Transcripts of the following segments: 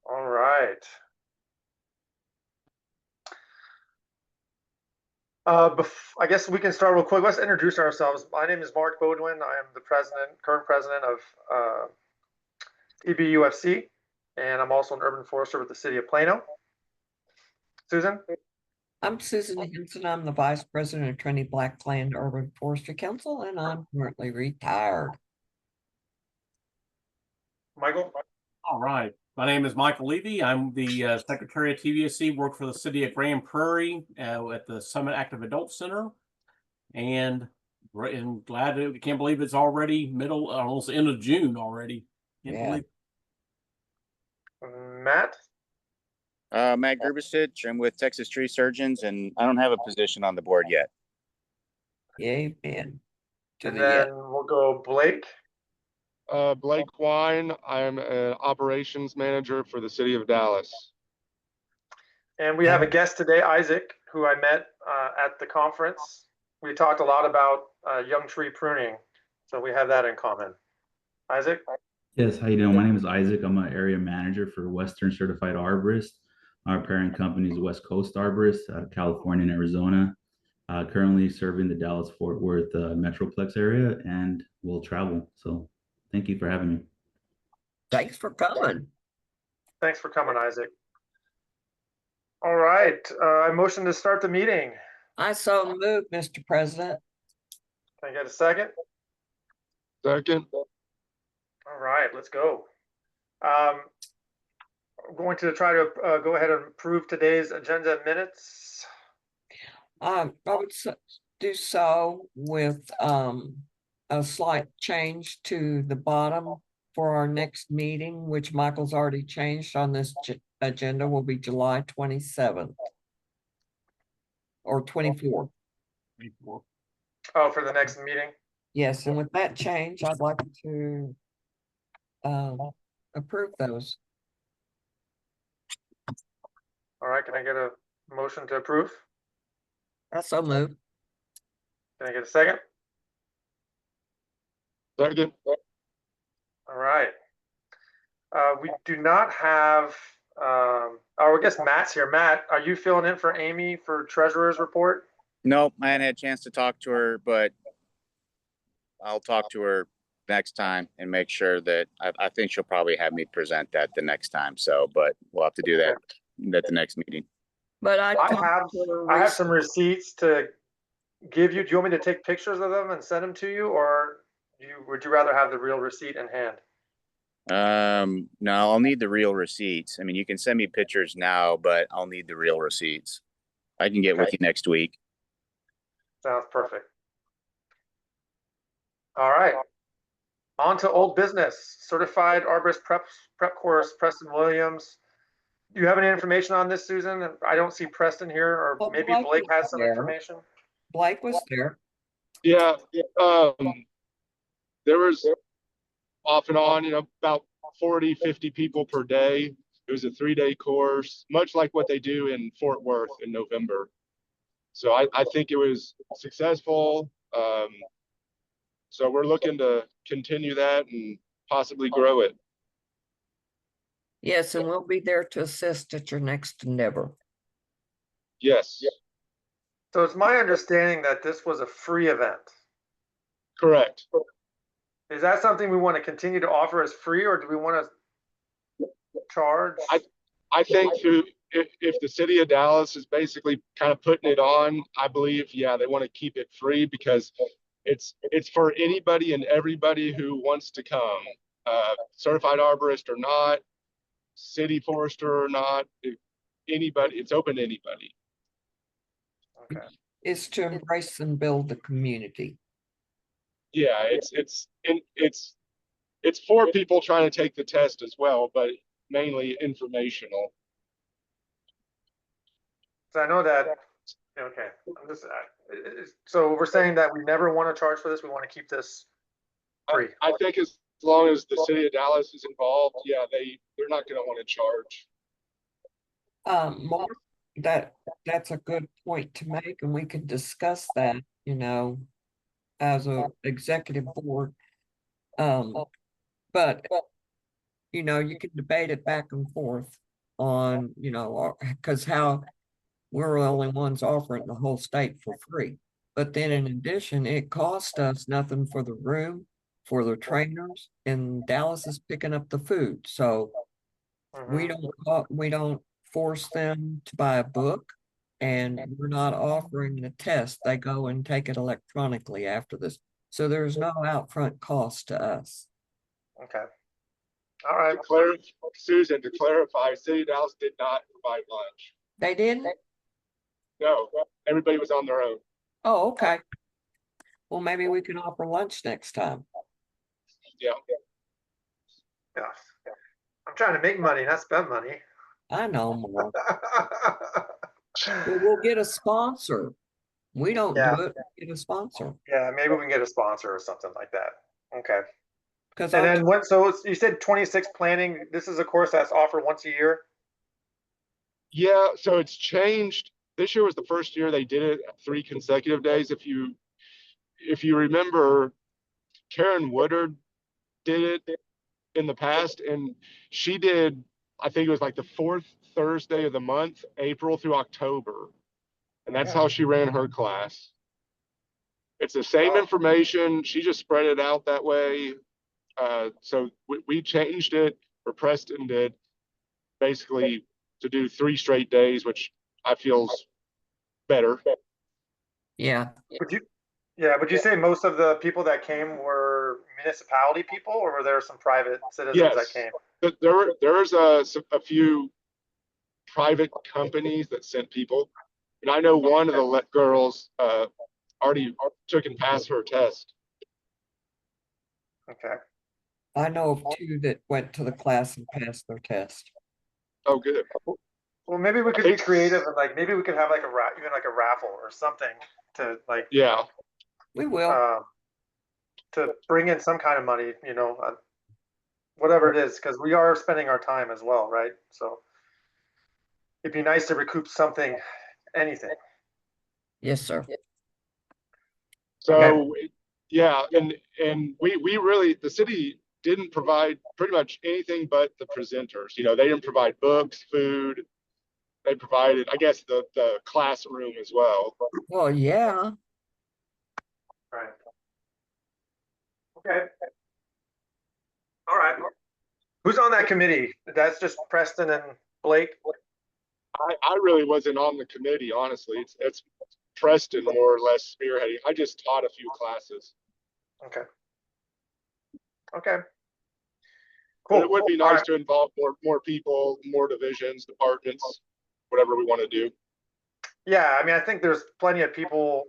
All right. I guess we can start real quick. Let's introduce ourselves. My name is Mark Baudouin. I am the current president of TBUFC, and I'm also an urban forester with the city of Plano. Susan? I'm Susan Henson. I'm the Vice President of Trinity Blacklands Urban Forestry Council, and I'm currently retired. Michael? All right. My name is Michael Levy. I'm the Secretary of TBUFC, work for the city of Grand Prairie at the Summit Active Adult Center. And can't believe it's already almost end of June already. Can't believe. Matt? Matt Gerbisich. I'm with Texas Tree Surgeons, and I don't have a position on the board yet. Amen. And then we'll go Blake. Blake Wine. I'm an operations manager for the city of Dallas. And we have a guest today, Isaac, who I met at the conference. We talked a lot about young tree pruning, so we have that in common. Isaac? Yes, how you doing? My name is Isaac. I'm an area manager for Western Certified Arborist. Our parent company is West Coast Arborist out of California and Arizona. Currently serving the Dallas-Fort Worth Metroplex area, and will travel. So thank you for having me. Thanks for coming. Thanks for coming, Isaac. All right, I motion to start the meeting. I so move, Mr. President. Can I get a second? Second. All right, let's go. I'm going to try to go ahead and approve today's agenda minutes. I would do so with a slight change to the bottom for our next meeting, which Michael's already changed on this agenda, will be July 27th or 24th. Oh, for the next meeting? Yes, and with that change, I'd like to approve those. All right, can I get a motion to approve? I so move. Can I get a second? Second. All right. We do not have, I guess Matt's here. Matt, are you filling in for Amy for treasurer's report? Nope, I hadn't had a chance to talk to her, but I'll talk to her next time and make sure that I think she'll probably have me present that the next time. So, but we'll have to do that at the next meeting. But I have some receipts to give you. Do you want me to take pictures of them and send them to you, or would you rather have the real receipt in hand? No, I'll need the real receipts. I mean, you can send me pictures now, but I'll need the real receipts. I can get with you next week. Sounds perfect. All right. On to old business. Certified Arborist prep course, Preston Williams. Do you have any information on this, Susan? I don't see Preston here, or maybe Blake has some information. Blake was there. Yeah. There was off and on, about 40, 50 people per day. It was a 3-day course, much like what they do in Fort Worth in November. So I think it was successful. So we're looking to continue that and possibly grow it. Yes, and we'll be there to assist at your next endeavor. Yes. So it's my understanding that this was a free event. Correct. Is that something we want to continue to offer as free, or do we want to charge? I think if the city of Dallas is basically kind of putting it on, I believe, yeah, they want to keep it free because it's for anybody and everybody who wants to come, certified arborist or not, city forester or not, anybody, it's open to anybody. Okay. It's to embrace and build the community. Yeah, it's for people trying to take the test as well, but mainly informational. So I know that. Okay, I'm just so we're saying that we never want to charge for this. We want to keep this free. I think as long as the city of Dallas is involved, yeah, they're not going to want to charge. Mark, that's a good point to make, and we can discuss that, as a executive board. But you know, you can debate it back and forth on, you know, because how we're the only ones offering the whole state for free. But then in addition, it cost us nothing for the room, for the trainers, and Dallas is picking up the food. So we don't force them to buy a book, and we're not offering the test. They go and take it electronically after this. So there's no upfront cost to us. Okay. All right. Susan, to clarify, City of Dallas did not provide lunch. They didn't? No, everybody was on their own. Oh, okay. Well, maybe we can offer lunch next time. Yeah. Yeah. I'm trying to make money, not spend money. I know more. Well, we'll get a sponsor. We don't Yeah. do it, we get a sponsor. Yeah, maybe we can get a sponsor or something like that. Okay. Because And then what, so you said 26 planning, this is a course that's offered once a year? Yeah, so it's changed. This year was the first year they did it 3 consecutive days. If you remember, Karen Woodard did it in the past, and she did, I think it was like the 4th Thursday of the month, April through October. And that's how she ran her class. It's the same information. She just spread it out that way. So we changed it, or Preston did, basically to do 3 straight days, which I feel's better. yeah, Would you say most of the people that came were municipality people, or were there some private citizens that Yes, came? but there's a few private companies that sent people, and I know one of the girls already took and passed her test. Okay. I know of 2 that went to the class and passed their test. Oh, good. Well, maybe we could be creative, and like maybe we could have like even like a raffle or something to like Yeah. We will. To bring in some kind of money, you know, whatever it is, because we are spending our time as well, right? So it'd be nice to recoup something, anything. Yes, sir. So yeah, and we really, the city didn't provide pretty much anything but the presenters. You know, they didn't provide books, food. They provided, I guess, the classroom as well. Well, yeah. Right. Okay. All right. Who's on that committee? That's just Preston and Blake? I really wasn't on the committee, honestly. It's Preston more or less spearheading. I just taught a few classes. Okay. Okay. Cool. But it would be nice to involve more people, more divisions, departments, whatever we want to do. Yeah, I mean, I think there's plenty of people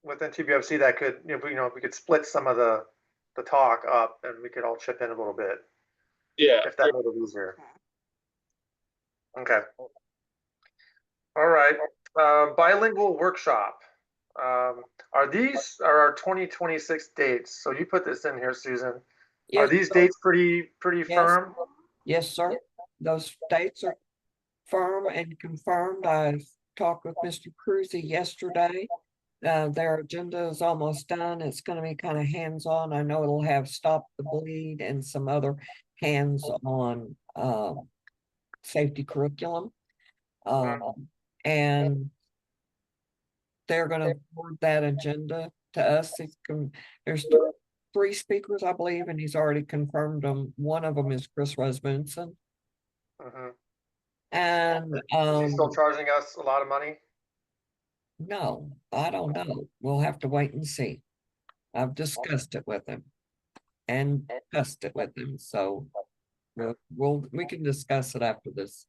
within TBUFC that could, if we could split some of the talk up, and we could all chip in a little bit. Yeah. If that made it easier. Okay. All right. Bilingual workshop. Are our 2026 dates? So you put this in here, Susan. Yes, Are these sir. dates pretty Yes. firm? Yes, sir. Those dates are firm and confirmed. I talked with Mr. Cruzy yesterday. Their agenda is almost done. It's going to be kind of hands-on. I know it'll have Stop the Bleed and some other hands-on safety curriculum. And they're going to forward that agenda to us. There's 3 speakers, I believe, and he's already confirmed them. One of them is Chris Rasmussen. And is he still charging us a lot of money? No, I don't know. We'll have to wait and see. I've discussed it with him and discussed it with him, so we can discuss it after this.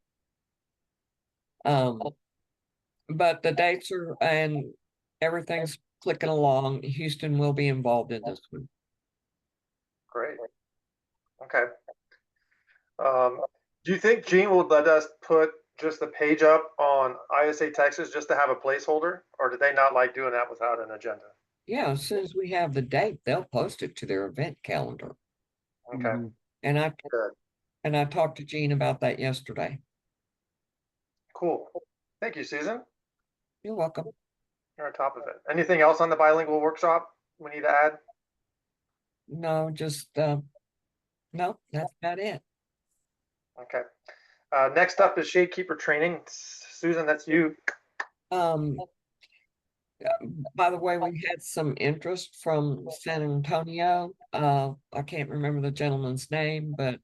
But the dates are, and everything's clicking along. Houston will be involved in this one. Great. Okay. Do you think Gene will let us put just the page up on ISA Texas just to have a placeholder, or do they not like doing that without an agenda? Yeah, as soon as we have the date, they'll post it to their event calendar. Okay. And Good. I talked to Gene about that yesterday. Cool. Thank you, Susan. You're welcome. You're on top of it. Anything else on the bilingual workshop we need to add? No, just no, that's about it. Okay. Next up is shade keeper training. Susan, that's you. By the way, we had some interest from San Antonio. I can't remember the gentleman's name, but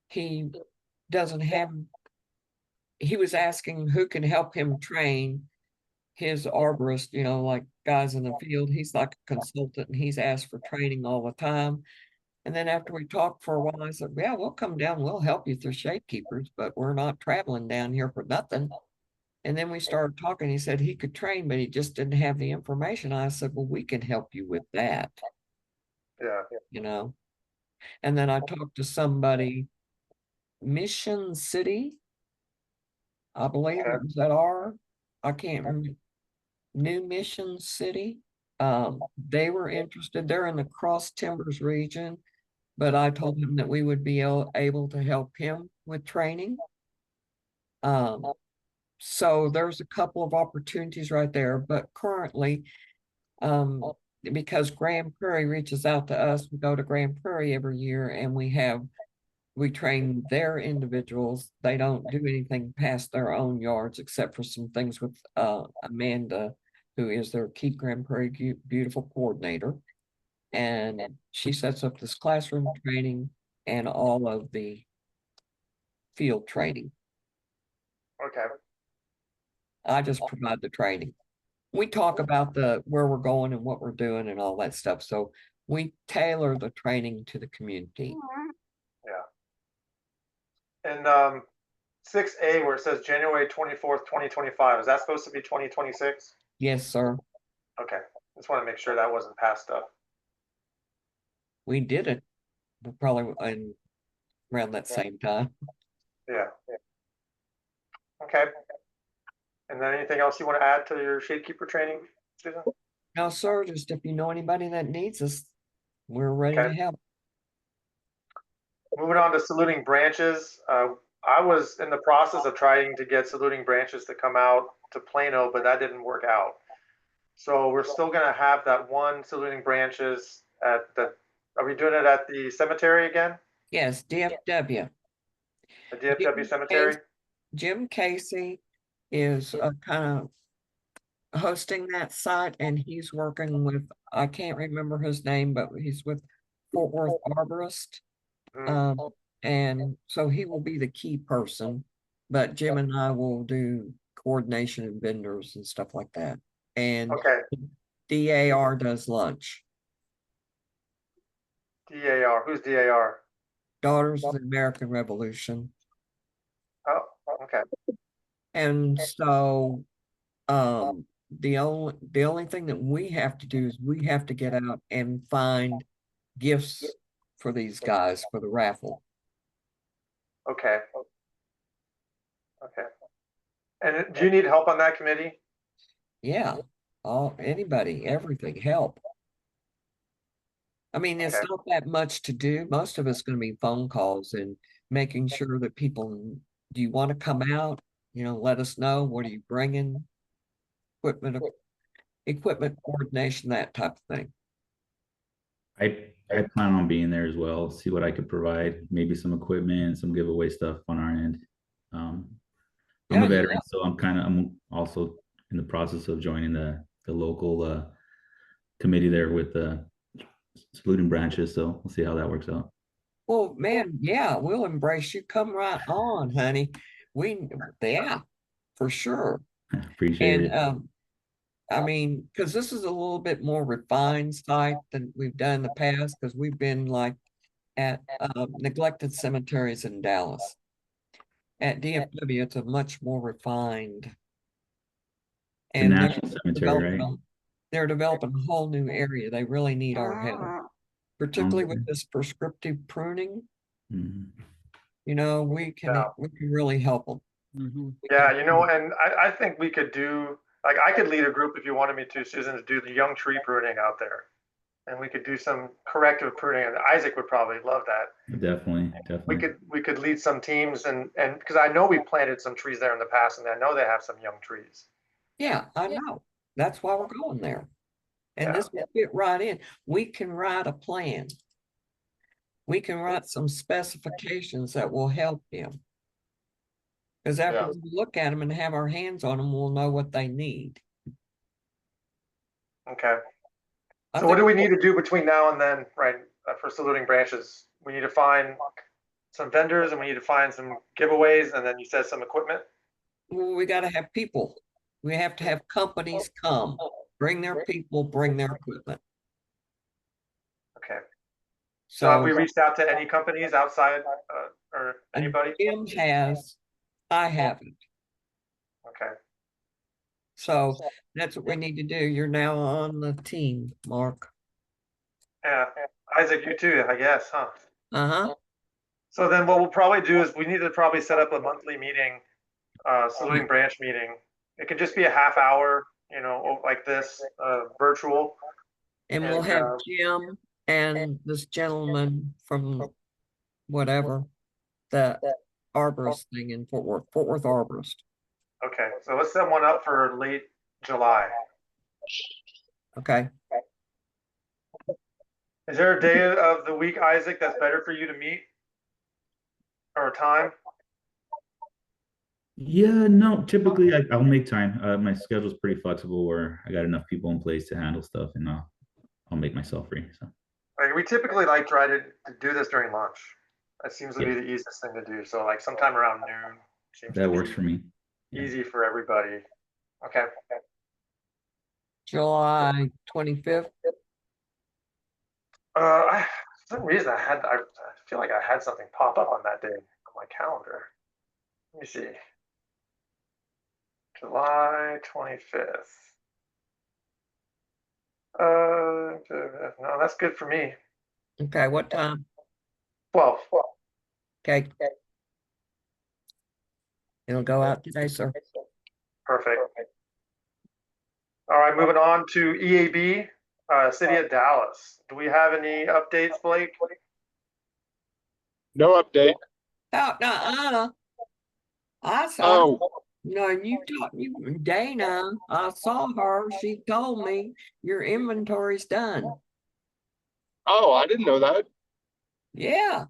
he doesn't have, he was asking who can help him train his arborist, you know, like guys in the field. He's like a consultant and he's asked for training all the time. And then after we talked for a while, I said, yeah, we'll come down, we'll help you through shade keepers, but we're not traveling down here for nothing. And then we started talking. He said he could train, but he just didn't have the information. I said, well, we can help you with that, Yeah. you know. And then I talked to somebody, Mission City, I believe Okay. it was I can't remember, New Mission City. They were interested. They're in the Cross Timbers region, but I told him that we would be able to help him with training. So there's a couple of opportunities right there, but currently, because Grand Prairie reaches out to us, we go to Grand Prairie every year and we train their individuals. They don't do anything past their own yards except for some things with Amanda, who is their Keep Grand Prairie Beautiful coordinator. And she sets up this classroom training and all of the field training. Okay. I just provide the training. We talk about where we're going and what we're doing and all that stuff. So we tailor the training to the community. Yeah. And 6A, where it says January 24th, 2025, is that supposed to be 2026? Yes, sir. Okay. Just want to make sure that wasn't passed up. We did it probably around that same time. Yeah. Okay. And then anything else you want to add to your shade keeper training, Susan? No, sir. Just if you know anybody that needs us, we're ready to help. Moving on to saluting branches. I was in the process of trying to get saluting branches to come out to Plano, but that didn't work out. So we're still going to have that one saluting branches at are we doing it at the cemetery again? Yes, DFW. The DFW cemetery? Jim Casey is kind of hosting that site, and he's working with, I can't remember his name, but he's with Fort Worth Arborist. And so he will be the key person, but Jim and I will do coordination and vendors and stuff like that. And Okay. DAR does lunch. DAR, who's DAR? Daughters of the American Revolution. Oh, okay. And so the only thing that we have to do is we have to get out and find gifts for these guys for the raffle. Okay. Okay. And do you need help on that committee? Yeah. Anybody, everything, help. I mean, it's not that much to do. Most of it's going to be phone calls and making sure that people, do you want to come out? You know, let us know. What are you bringing? Equipment coordination, that type of thing. I plan on being there as well, see what I could provide, maybe some equipment, some giveaway stuff on our end. I'm a veteran, so I'm also in the process of joining the local committee there with the saluting branches, so we'll see how that works out. Well, man, yeah, we'll embrace you. Come right on, honey. Yeah, for sure. Appreciate it. I mean, because this is a little bit more refined site than we've done in the past, because we've been like at neglected cemeteries in Dallas. At DFW, it's a much more refined. And the National Cemetery, right? They're developing a whole new area. They really need our help, particularly with this prescriptive pruning. You know, we can really help them. Yeah, you know, and I think we could do, like, I could lead a group if you wanted me to, Susan, to do the young tree pruning out there. And we could do some corrective pruning, and Isaac would probably love that. Definitely. We could lead some teams, and because I know we planted some trees there in the past, and I know they have some young trees. Yeah, I know. That's why we're going there. And this will fit right in. We can write a plan. We can write some specifications that will help him. Because after Yeah. we look at them and have our hands on them, we'll know what they need. Okay. I So what do think we need to do between now and then, right, for saluting branches? We need to find some vendors and we need to find some giveaways, and then you said some equipment. we got to have people. We have to have companies come, bring their people, bring their equipment. Okay. So have So we reached out to any companies outside or anybody? Jim has, I haven't. Okay. So that's what we need to do. You're now on the team, Mark. Yeah. Isaac, you too, I guess, huh? Uh-huh. So then what we'll probably do is we need to probably set up a monthly meeting, saluting branch meeting. It could just be a half hour, you know, like this, virtual. And we'll And, have Jim and this gentleman from whatever, the arborist thing in Fort Worth arborist. Okay, so let's set one up for late July. Okay. Is there a day of the week, Isaac, that's better for you to meet? Or a time? Yeah, no, typically I'll make time. My schedule's pretty flexible where I got enough people in place to handle stuff, and I'll make myself free. So Like, we typically like try to do this during lunch. That seems to be Yeah. the easiest thing to do. So like sometime around noon seems to that be works for me. Yeah. easy for everybody. Okay. July 25th. For some reason I feel like I had something pop up on that day on my calendar. Let me see. July 25th. No, that's good for me. Okay, what time? 12. Okay. It'll go out today, sir. Perfect. All right, moving on to EAB, City of Dallas. Do we have any updates, Blake? No update. Oh, no, I saw. Oh, No, Dana, I saw her. She told me your inventory's done. oh, I didn't know that. Yeah,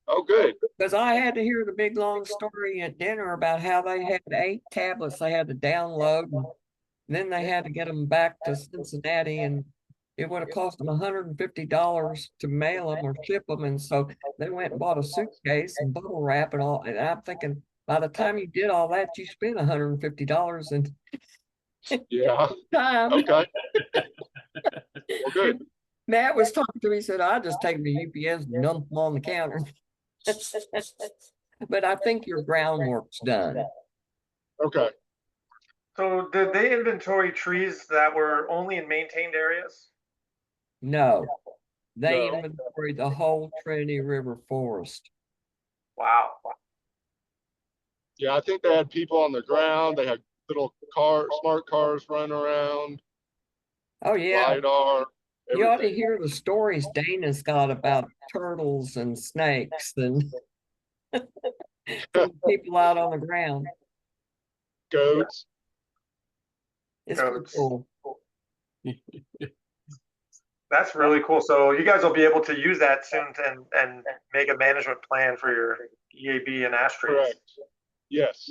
Oh, good. because I had to hear the big long story at dinner about how they had 8 tablets they had to download, and then they had to get them back to Cincinnati, and it would have cost them $150 to mail them or ship them. And so they went and bought a suitcase and bubble wrap and all. And I'm thinking, by the time you did all that, you spent $150 in Yeah. time. Okay. Well, good. Matt was talking to me, he said, I just take them to UPS and dump them on the counter. But I think your groundwork's done. Okay. So did they inventory trees that were only in maintained areas? No, they No. inventoried the whole Trinity River forest. Wow. Yeah, I think they had people on the ground. They had little smart cars running around, Oh, yeah. LiDAR. You ought to Everything. hear the stories Dana's got about turtles and snakes and from people out on the ground. Goats. It's pretty Goats. cool. That's really cool. So you guys will be able to use that soon and make a management plan for your EAB and ash trees. Correct. Yes.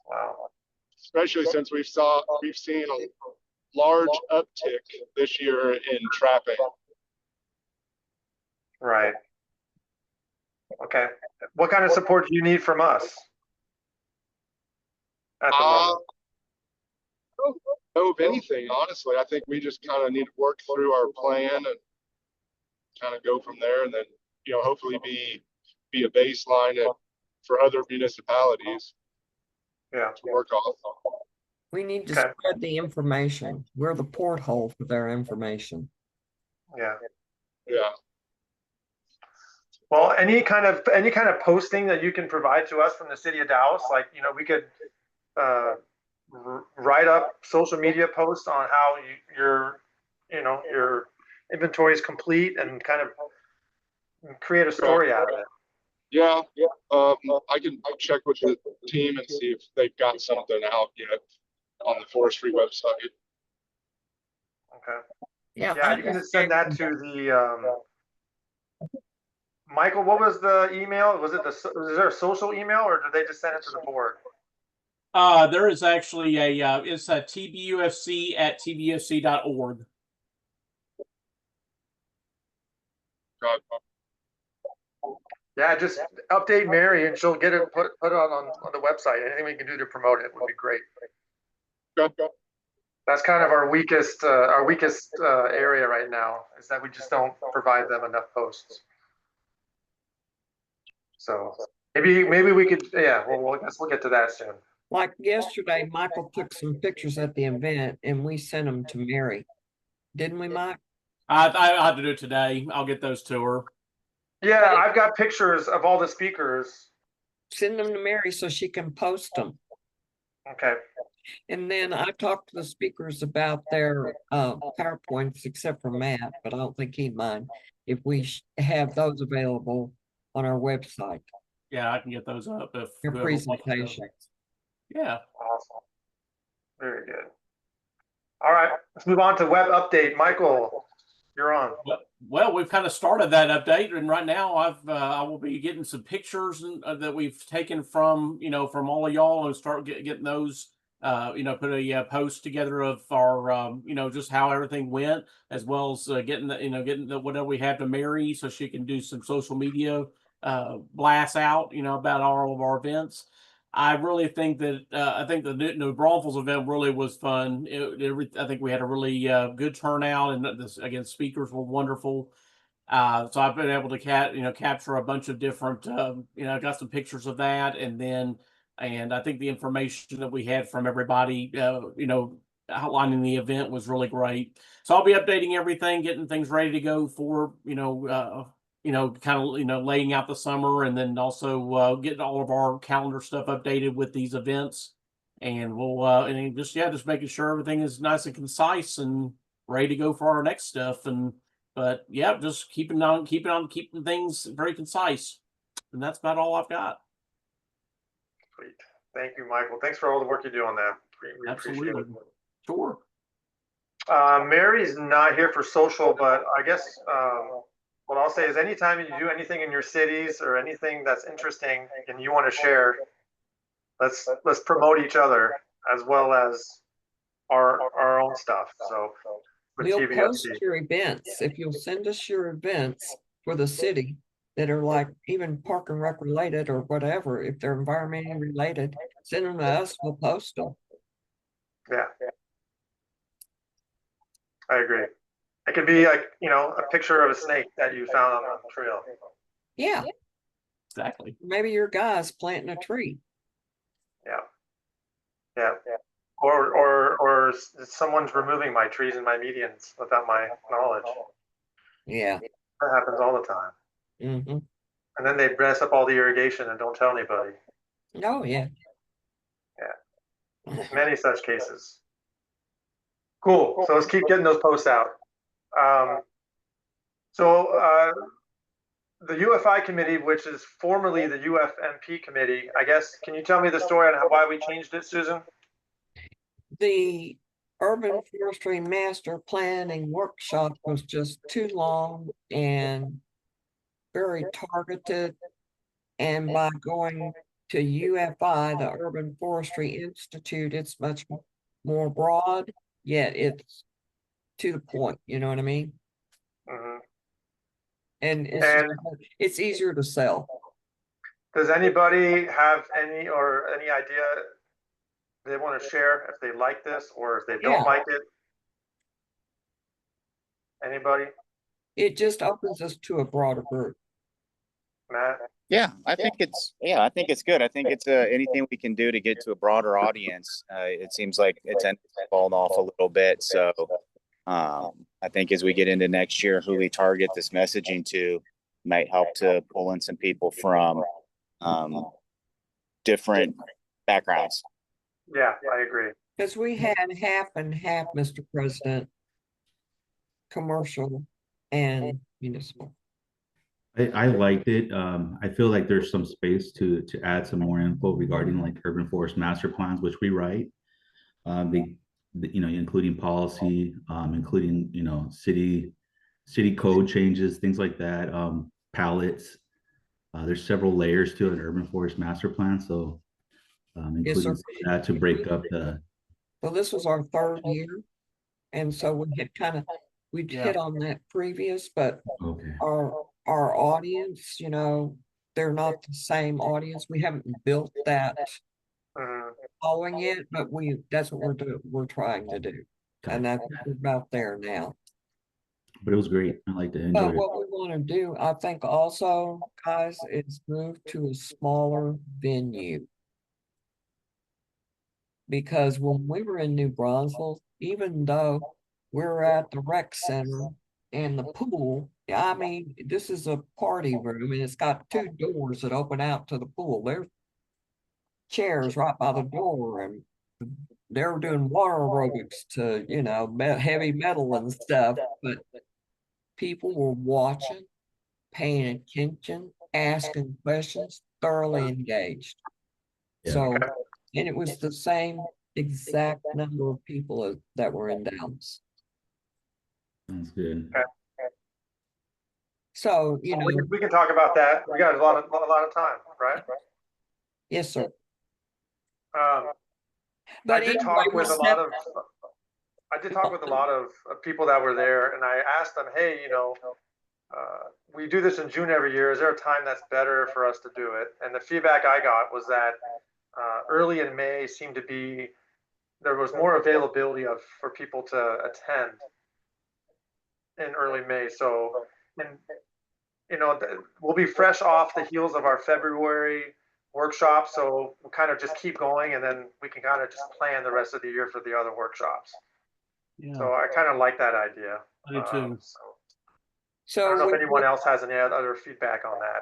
Wow. Especially since we've seen a large uptick this year in trapping. Right. Okay. What kind of support do you need from us at the moment? I don't know of anything, honestly. I think we just kind of need to work through our plan and kind of go from there, and then hopefully be a baseline for other municipalities Yeah. to work off. We need to Okay. spread the information. We're the porthole for their information. Yeah. Yeah. Well, any kind of posting that you can provide to us from the city of Dallas, like we could write up social media posts on how your inventory is complete and kind of create a story out of it. Yeah. I can check with the team and see if they've got something out yet on the Forestry website. Okay. Yeah, Yeah, you can just send that to the Michael, what was the email? Was there a social email or did they just send it to the board? There is actually it's a TBUFC@tbufc.org. Yeah, just update Mary and she'll get it put it on the website. Anything we can do to promote it would be great. That's kind of our weakest area right now, is that we just don't provide them enough posts. So maybe we could, yeah, well, I guess we'll get to that soon. Like yesterday, Michael took some pictures at the event and we sent them to Mary. Didn't we, Mike? I'll have to do it today. I'll get those to her. Yeah, I've got pictures of all the speakers. Send them to Mary so she can post them. Okay. And then I talked to the speakers about their PowerPoints, except for Matt, but I don't think he'd mind if we have those available on our website. Yeah, I can get those up if Your presentations. Yeah. Awesome. Very good. All right, let's move on to web update. Michael, you're on. Well, we've kind of started that update, and right now I will be getting some pictures that we've taken from from all of y'all, and start getting those. Put a post together of our just how everything went, as well as getting the whatever we have to Mary, so she can do some social media blasts out about all of our events. I really think that I think the New Braunfels event really was fun. I think we had a really good turnout, and again, speakers were wonderful. So I've been able to capture a bunch of different I got some pictures of that, and I think the information that we had from everybody outlining the event was really great. So I'll be updating everything, getting things ready to go for laying out the summer, and then also getting all of our calendar stuff updated with these events. And we'll just making sure everything is nice and concise and ready to go for our next stuff. But yeah, just keeping things very concise. And that's about all I've got. Sweet. Thank you, Michael. Thanks for all the work you do on that. We Absolutely. appreciate it. Sure. Mary's not here for social, but I guess what I'll say is anytime you do anything in your cities or anything that's interesting and you want to share, let's promote each other as well as our own stuff. So we'll TBUFC. post your events. If you'll send us your events for the city that are like even park and rec related or whatever, if they're environmentally related, send them to us, we'll post them. Yeah. I agree. It could be like, a picture of a snake that you found on the trail. Yeah. Exactly. Maybe your guy's planting a tree. Yeah. Yeah. Or someone's removing my trees and my medians without my knowledge. Yeah. That happens all the time. Mm-hmm. And then they mess up all the irrigation and don't tell anybody. Oh, yeah. Yeah. Many such cases. Cool. So let's keep getting those posts out. The UFI committee, which is formerly the UFMP committee, I guess, can you tell me the story on why we changed it, Susan? The Urban Forestry Master Planning Workshop was just too long and very targeted. And by going to UFI, the Urban Forestry Institute, it's much more broad, yet it's to the point, you know what I mean? Mm-hmm. And it's easier to sell. Does anybody have any idea they want to share if they like this or if they don't like it? Anybody? It just opens us to a broader group. Matt? Yeah, I think it's good. I think it's anything we can do to get to a broader audience. It seems like it's fallen off a little bit. So I think as we get into next year, who we target this messaging to might help to pull in some people from different backgrounds. Yeah, I agree. Because we had half and half, Mr. President, commercial and municipal. I liked it. I feel like there's some space to add some more info regarding like urban forest master plans, which we write. Including policy, including city code changes, things like that. Pallets, There's several layers to an urban forest master plan, so Yes, including sir. that to break up the. Well, this was our third year, and so we had we'd Yeah. hit on that previous, but Okay. our audience, you know, they're not the same audience. We haven't built that Mhm. following it, but that's what we're trying to do. And that's about there now. But it was great. I liked it. But Enjoyed it. what we want to do, I think also, guys, is move to a smaller venue. Because when we were in New Braunfels, even though we're at the rec center and the pool, I mean, this is a party room and it's got 2 doors that open out to the pool. There's chairs right by the door, and they were doing water aerobics to, you know, heavy metal and stuff, but people were watching, paying attention, asking questions, thoroughly engaged. Yeah. So, and it was the same exact number of people that were in Dallas. Sounds good. So, you know, We can talk about that. We got a lot of time, right? yes, sir. I But did anyway, talk we're with a lot of, I did talk with a lot of people that were there, and I asked them, hey, you know, we do this in June every year. Is there a time that's better for us to do it? And the feedback I got was that early in May seemed to be, there was more availability for people to attend in early May. So, and you know, we'll be fresh off the heels of our February workshop, so we'll kind of just keep going, and then we can kind of just plan the rest of the year for the other workshops. Yeah, So I kind of like that idea. I do too. So I don't know if anyone else has any other feedback on that.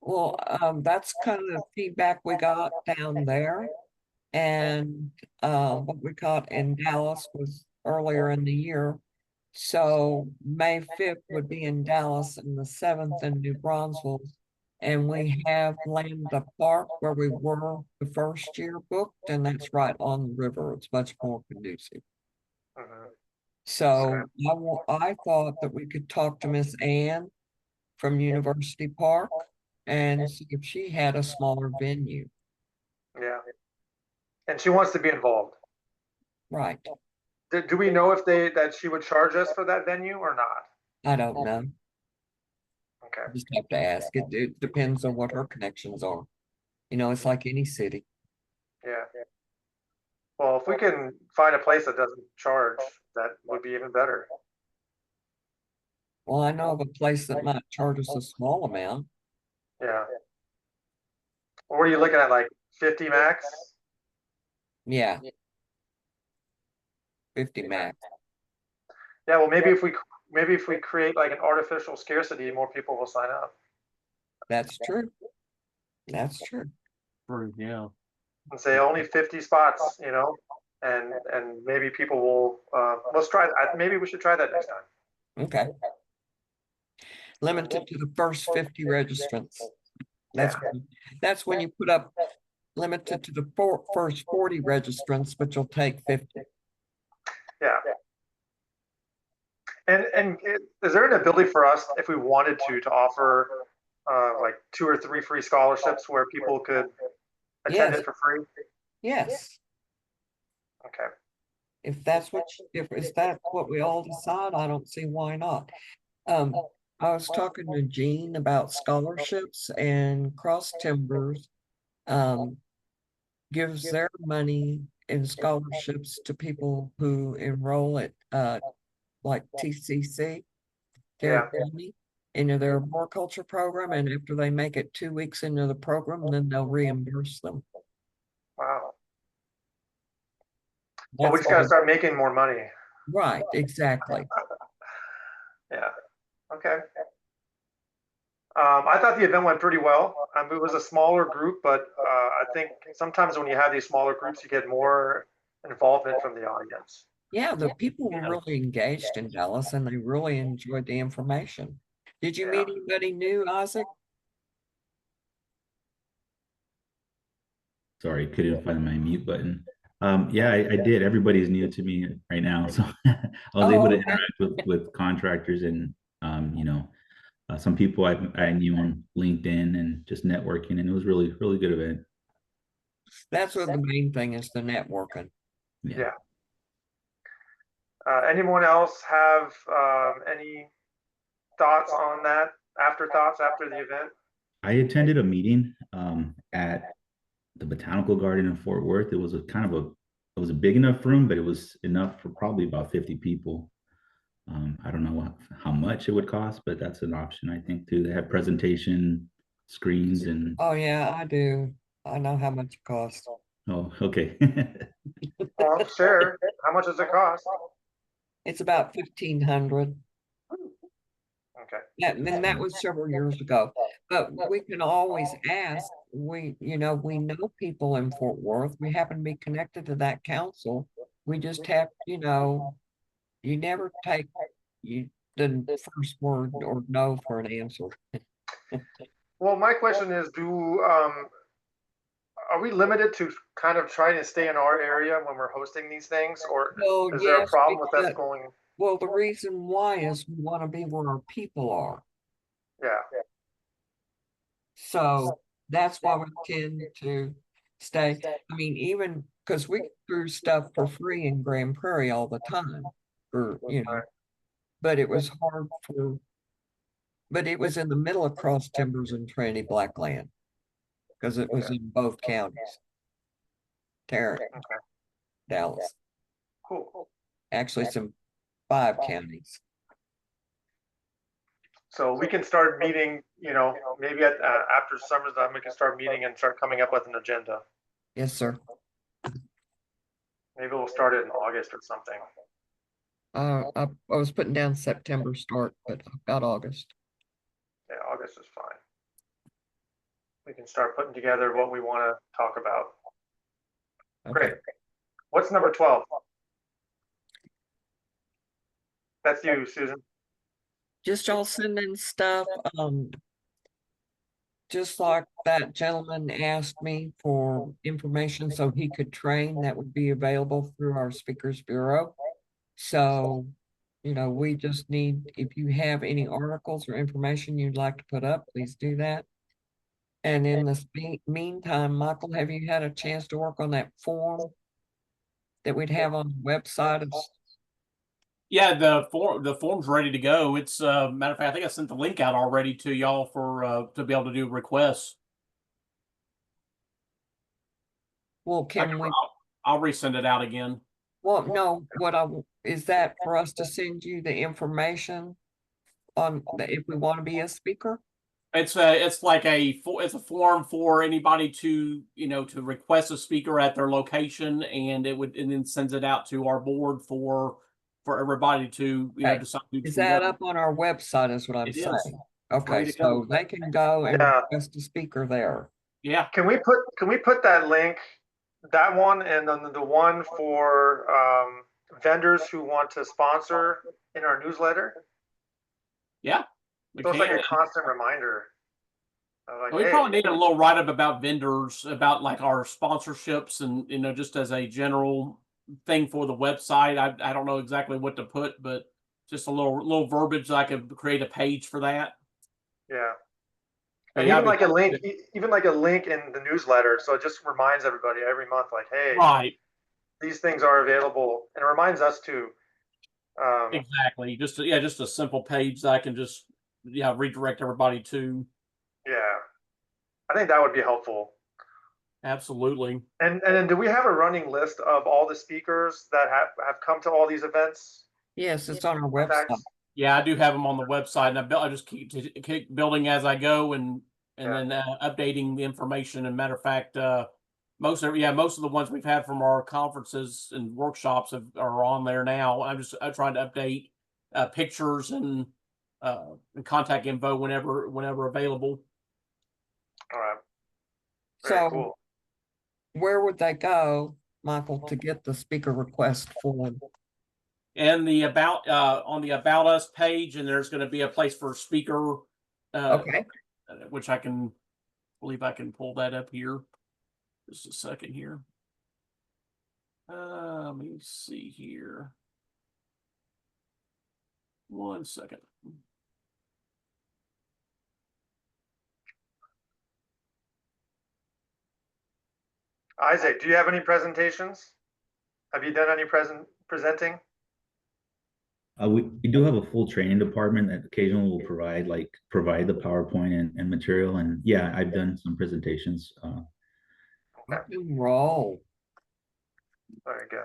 Well, that's kind of the feedback we got down there. And what we got in Dallas was earlier in the year. So May 5th would be in Dallas and the 7th in New Braunfels. And we have landed a park where we were the first year booked, and that's right on the river. It's much more conducive. Mhm. So I thought that we could talk to Miss Ann from University Park and see if she had a smaller venue. Yeah. And she wants to be involved. Right. Do we know if that she would charge us for that venue or not? I don't know. Okay. Just have to ask. It depends on what her connections are. You know, it's like any city. Yeah. Well, if we can find a place that doesn't charge, that would be even better. Well, I know of a place that might charge us a small amount. Yeah. What are you looking at, like 50 max? Yeah. 50 max. Yeah, well, maybe if we create like an artificial scarcity, more people will sign up. That's true. That's true. Yeah. And say only 50 spots, you know, and maybe people will. Let's try. Maybe we should try that next time. Okay. Limited to the first 50 registrants. That's when you put up limited to the first 40 registrants, but you'll take 50. Yeah. And is there an ability for us, if we wanted to offer like 2 or 3 free scholarships where people could attend it for free? Yes. Okay. If that's what we all decide, I don't see why not. I was talking to Jean about scholarships, and Cross Timbers gives their money in scholarships to people who enroll at like TCC, Garrett County, into their horticulture program, and after they make it 2 weeks into the program, then they'll reimburse them. Wow. Well, we just got to start making more money. Right, exactly. Yeah. Okay. I thought the event went pretty well. It was a smaller group, but I think sometimes when you have these smaller groups, you get more involvement from the audience. Yeah, the people were really engaged in Dallas, and they really enjoyed the information. Did you meet anybody new, Isaac? Sorry, couldn't find my mute button. Yeah, I did. Everybody's new to me right now, so I was able to interact with contractors and you know, some people I knew on LinkedIn and just networking, and it was really, really good event. That's what the main thing is, the networking. Yeah. Anyone else have any thoughts on that? Afterthoughts after the event? I attended a meeting at the Botanical Garden in Fort Worth. It was it was a big enough room, but it was enough for probably about 50 people. I don't know how much it would cost, but that's an option, I think, too. They have presentation screens and. Oh, yeah, I do. I know how much it costs. Oh, okay. Well, sure. How much does it cost? It's about 1,500. Okay. And that was several years ago. But we can always ask. We know people in Fort Worth. We happen to be connected to that council. We just have, you never take the first word or no for an answer. Well, my question is, are we limited to kind of trying to stay in our area when we're hosting these things, or Well, is there a yes, problem with us because, going? well, the reason why is we want to be where our people are. Yeah. So that's why we tend to stay. I mean, even because we threw stuff for free in Grand Prairie all the time but it was hard but it was in the middle of Cross Timbers and Trinity Blackland because it was in both counties. Tarrant, Dallas. Cool. Actually, it's in 5 counties. So we can start meeting, maybe after summer's done, we can start meeting and start coming up with an agenda. Yes, sir. Maybe we'll start it in August or something. I was putting down September start, but I've got August. Yeah, August is fine. We can start putting together what we want to talk about. Okay. Great. What's number 12? That's you, Susan. Just y'all sending stuff. Just like that gentleman asked me for information so he could train that would be available through our Speakers Bureau. So, we just need, if you have any articles or information you'd like to put up, please do that. And in the meantime, Michael, have you had a chance to work on that form that we'd have on the website? Yeah, the form's ready to go. It's matter of fact, I think I sent the link out already to y'all for to be able to do requests. Well, I'll resend it out again. Well, no, is that for us to send you the information on if we want to be a speaker? It's like it's a form for anybody to to request a speaker at their location, and then sends it out to our board for everybody to decide. Is that up on our website? Is what I'm saying. Okay, so they can go and request a speaker there. Yeah. Can we put that link, that one, and then the one for vendors who want to sponsor in our newsletter? Yeah. So it's like a constant reminder. We probably need a little write-up about vendors, about like our sponsorships, and just as a general thing for the website. I don't know exactly what to put, but just a little verbiage. I could create a page for that. Yeah. And even like a link in the newsletter, so it just reminds everybody every month, like, hey, right, these things are available, and it reminds us too. Exactly. Just a simple page that I can just redirect everybody to. Yeah, I think that would be helpful. Absolutely. And then, do we have a running list of all the speakers that have come to all these events? Yes, it's on our website. Yeah, I do have them on the website, and I just keep building as I go, and then updating the information. And matter of fact, most of the ones we've had from our conferences and workshops are on there now. I'm trying to update pictures and contact info whenever available. All right. Very so cool. Where would they go, Michael, to get the speaker request form? And the on the About Us page, and there's going to be a place for speaker. Okay. Which I believe I can pull that up here. Just a second here. Let me see here. 1 second. Isaac, do you have any presentations? Have you done any presenting? We do have a full training department that occasionally will provide the PowerPoint and material. And yeah, I've done some presentations. Rock and roll. Very good.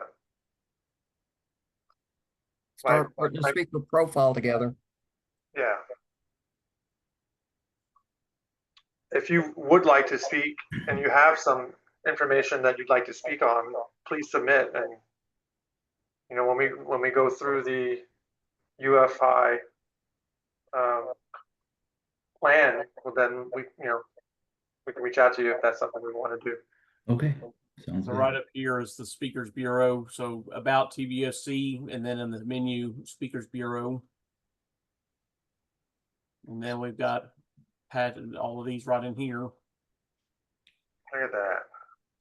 Start putting a speaker profile together. Yeah. If you would like to speak and you have some information that you'd like to speak on, please submit. And you know, when we go through the UFI plan, well, then we can reach out to you if that's something we want to do. Okay, sounds So good. right up here is the Speakers Bureau. So about TBUFC, and then in the menu, Speakers Bureau. And then we've got all of these right in here. Look at that.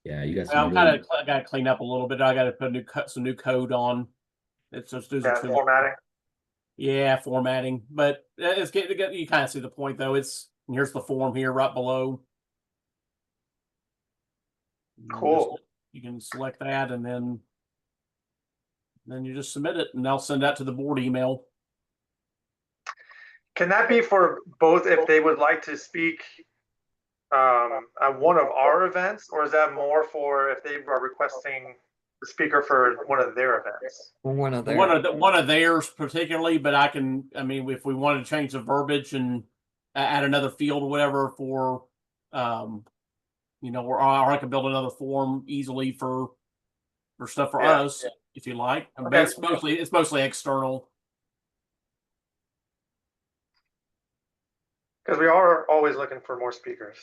Yeah, you got I some. got to clean up a little bit. I got to put some new code on. It's just Formatting. Yeah, formatting. But it's getting you kind of see the point though. Here's the form here right below. Cool. You can select that, and then you just submit it, and they'll send that to the board email. Can that be for both if they would like to speak at one of our events, or is that more for if they are requesting the speaker for one of their events? For one of theirs. One of theirs particularly, but I mean, if we want to change the verbiage and add another field or whatever for, or I can build another form easily for stuff for us, if you like. Okay. But it's mostly external. Because we are always looking for more speakers.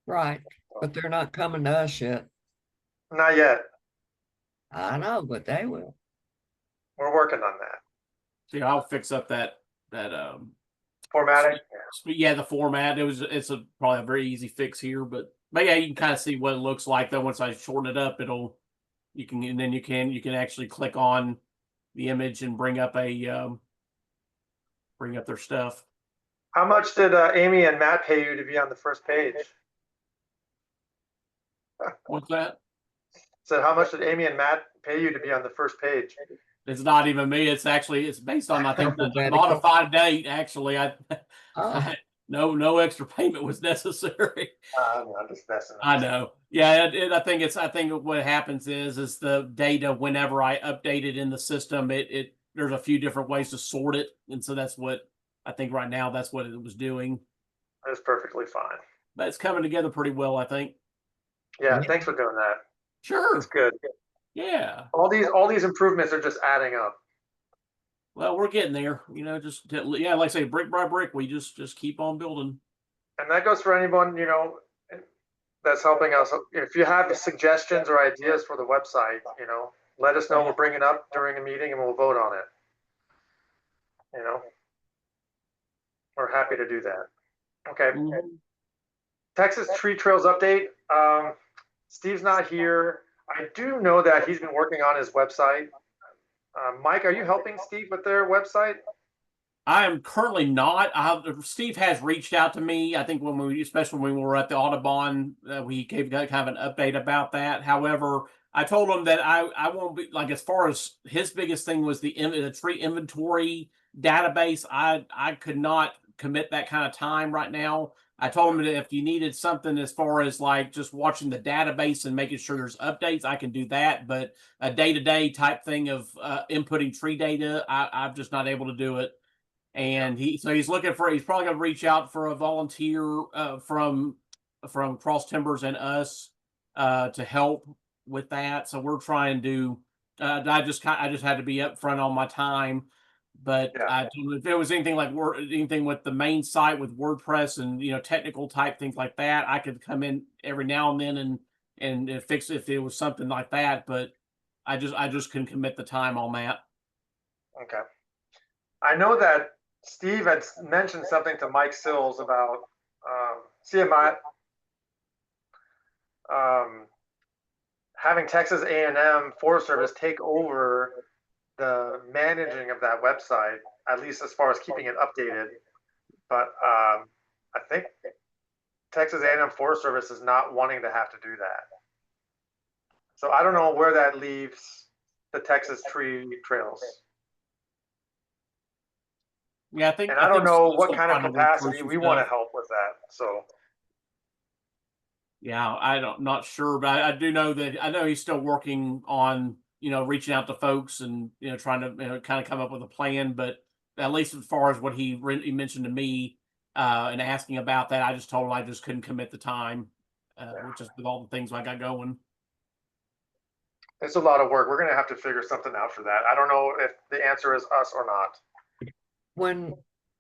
Right, but they're not coming to us yet. Not yet. I know, but they will. We're working on that. See, I'll fix up that Formatting. yeah, the format. It's probably a very easy fix here, but yeah, you can kind of see what it looks like though. Once I shorten it up, you can actually click on the image and bring up their stuff. How much did Amy and Matt pay you to be on the first page? What's that? So how much did Amy and Matt pay you to be on the first page? It's not even me. It's based on, I think, the modified date. Actually, no extra payment was necessary. I'm just messing. I know. Yeah, I think what happens is the data, whenever I update it in the system, there's a few different ways to sort it, and so that's what I think right now. That's what it was doing. That's perfectly fine. But it's coming together pretty well, I think. Yeah, thanks for doing that. Sure. That's good. Yeah. All these improvements are just adding up. Well, we're getting there. Like I say, brick by brick, we just keep on building. And that goes for anyone, that's helping us. If you have suggestions or ideas for the website, let us know. We'll bring it up during a meeting and we'll vote on it. We're happy to do that. Okay. Mm-hmm. Texas Tree Trails update. Steve's not here. I do know that he's been working on his website. Mike, are you helping Steve with their website? I am currently not. Steve has reached out to me. I think especially when we were at the Audubon, we gave kind of an update about that. However, I told him that I won't be, like, as far as his biggest thing was the tree inventory database. I could not commit that kind of time right now. I told him that if you needed something as far as like just watching the database and making sure there's updates, I can do that. But a day-to-day type thing of inputting tree data, I'm just not able to do it. And he's probably going to reach out for a volunteer from Cross Timbers and us to help with that. So we're trying to. I just had to be upfront on my time. But if there was anything anything with the main site with WordPress and technical type things like that, I could come in every now and then and fix it if it was something like that. But I just couldn't commit the time on that. Okay. I know that Steve had mentioned something to Mike Sills about CMI having Texas A&M Forest Service take over the managing of that website, at least as far as keeping it updated. But I think Texas A&M Forest Service is not wanting to have to do that. So I don't know where that leaves the Texas tree trails. Yeah, I think. And I don't think know Steve's what still kind of trying to work through capacity some we want to stuff. help with that. So Yeah, not sure, but I do know that I know he's still working on, reaching out to folks and, trying to, kind of come up with a plan. But at least as far as what he mentioned to me, and asking about that, I just told him I just couldn't commit the time, which is with all the things I got going. it's a lot of work. We're going to have to figure something out for that. I don't know if the answer is us or not. When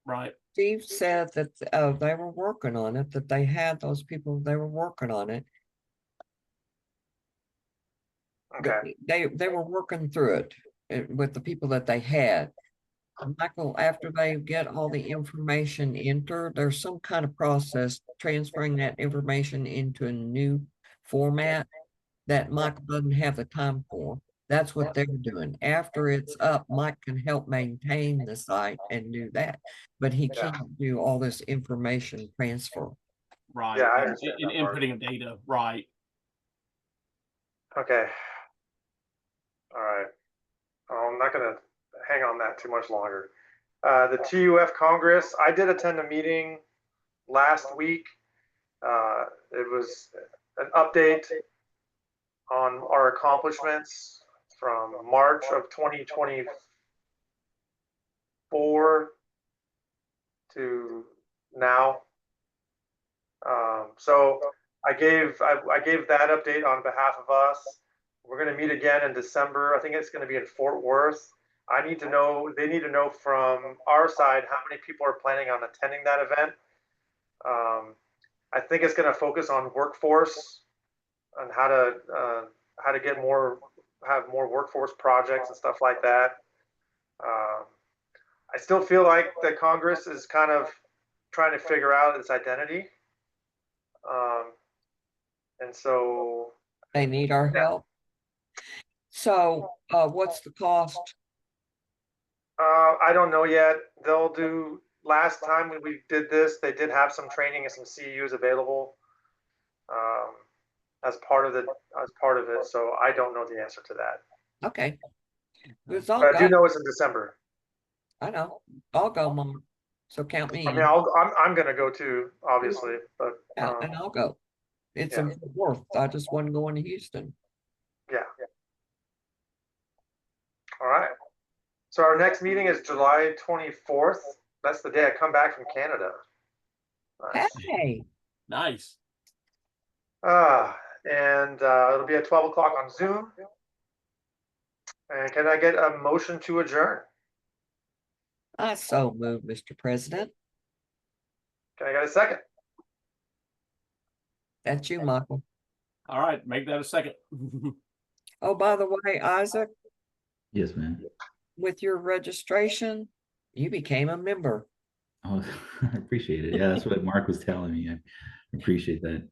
Right. Steve said that they were working on it, that they had those people, they were working on it. Okay. They were working through it with the people that they had. Michael, after they get all the information entered, there's some kind of process transferring that information into a new format that Mike doesn't have the time for. That's what they're doing. After it's up, Mike can help maintain the site and do that, but he can't do all this information transfer. Right. Yeah, I and, understand and that part. inputting of data. Right. Okay. All right. I'm not going to hang on that too much longer. The TUF Congress, I did attend a meeting last week. It was an update on our accomplishments from March of 2024 to now. So I gave that update on behalf of us. We're going to meet again in December. I think it's going to be in Fort Worth. They need to know from our side how many people are planning on attending that event. I think it's going to focus on workforce and how to have more workforce projects and stuff like that. I still feel like the Congress is kind of trying to figure out its identity. And so They need our help. So what's the cost? I don't know yet. They'll do. Last time when we did this, they did have some training and some CEUs available as part of it. So I don't know the answer to that. Okay. But I do know it's in December. I know. I'll go, Mom. So count me I in. mean, I'm gonna go too, obviously, but And I'll go. It's in Fort Worth. I just wasn't going to Houston. yeah. All right. So our next meeting is July 24th. That's the day I come back from Canada. Nice. Hey. Nice. And it'll be at 12 o'clock on Zoom. And can I get a motion to adjourn? I so move, Mr. President. Can I get a second? That's you, Michael. All right. Make that a second. Oh, by the way, Isaac, Yes, ma'am. with your registration, you became a member. Oh, I appreciate it. Yeah, that's what Mark was telling me. I appreciate that.